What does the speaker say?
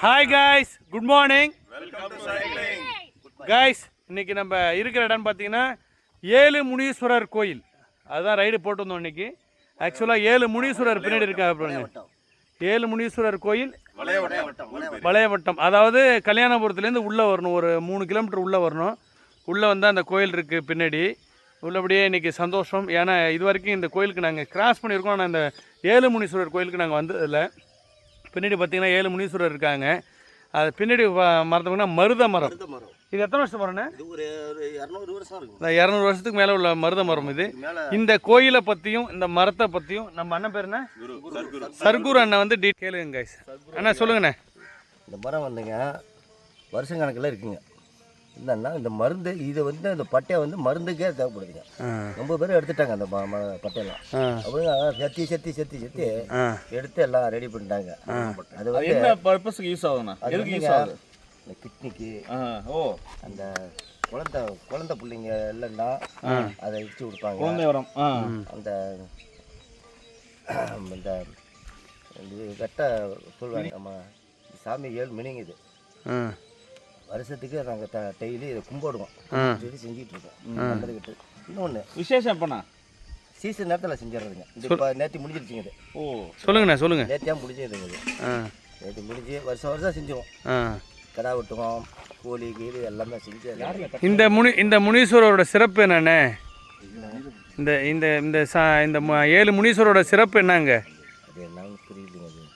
Hi guys, good morning. Welcome to cycling. Guys, இன்றைக்கி நம்ம இருக்கிற இடம்னு பார்த்தீங்கன்னா ஏழு முனீஸ்வரர் கோயில். அதுதான் ரைடு போட்டு வந்தோம் இன்றைக்கி. ஆக்சுவலாக ஏழு முனீஸ்வரர் பின்னாடி இருக்கா பாருங்க. ஏழு முனீஸ்வரர் கோயில் வளையவட்டம். அதாவது கல்யாணபுரத்துலேருந்து உள்ளே வரணும், ஒரு 3 கிலோமீட்டர் உள்ளே வரணும். உள்ளே வந்து அந்த கோயில் இருக்குது பின்னாடி. உள்ளபடியே இன்றைக்கி சந்தோஷம். ஏன்னா இது வரைக்கும் இந்த கோயிலுக்கு நாங்கள் கிராஸ் பண்ணியிருக்கோம். ஆனால் இந்த ஏழு முனீஸ்வரர் கோயிலுக்கு நாங்கள் வந்ததில்லை. பின்னாடி பார்த்தீங்கன்னா ஏழு முனீஸ்வரர் இருக்காங்க. அது பின்னாடி மரத்தோம்னா மருத மரம். இது எத்தனை வருஷம் மரம்ண்ணே? இது ஒரு 200 வருஷம் இருக்கும். 200 வருஷத்துக்கு மேலே உள்ள மருத மரம் இது. இந்த கோயிலை பற்றியும் இந்த மரத்தை பற்றியும் நம்ம அண்ணன் பேர் என்ன? சர்க்குரு அண்ணன் வந்து கேளுங்க கைஸ். அண்ணா சொல்லுங்கண்ணே. இந்த மரம் வந்துங்க வருஷம் கணக்கில் இருக்குங்க. என்னன்னா இந்த மருந்து இதை வந்து இந்த பட்டையை வந்து மருந்துக்கே தேவைப்படுதுங்க. ரொம்ப பேர் எடுத்துட்டாங்க அந்த பட்டையெல்லாம். அப்படிங்க செத்தி எடுத்து எல்லாம் ரெடி பண்ணிட்டாங்க. அது வந்து என்ன பர்பஸ்க்கு யூஸ் ஆகுதுண்ணா? எதுக்கு யூஸ் ஆகுது? இந்த கிட்னிக்கு, அந்த குழந்தை பிள்ளைங்க இல்லைன்னா அதை இடிச்சு கொடுப்பாங்க. குழந்தை வரம் அந்த இந்த வெட்ட சொல்லுவாங்க. நம்ம சாமி 7 மினிங்குது. வருஷத்துக்கு நாங்கள் டெய்லி இதை கும்பிடுவோம், செஞ்சுட்டு இருக்கோம். நல்லதுக்கிட்டு இன்னொன்று விசேஷம் எப்பண்ணா? சீசன் நேரத்தில் செஞ்சிடறதுங்க. இப்போ நேற்று முடிஞ்சிருச்சுங்க இது. சொல்லுங்கண்ணா சொல்லுங்கள். நேற்றையாக முடிஞ்சதுங்க இது. நேற்று முடிஞ்சு வருஷம் செஞ்சுவோம். கடா வெட்டுவோம், கோழி கீழி எல்லாமே செஞ்சு. இந்த முனீஸ்வரோட சிறப்பு என்னண்ணே? இந்த இந்த இந்த ஏழு முனீஸ்வரோட சிறப்பு என்னங்க?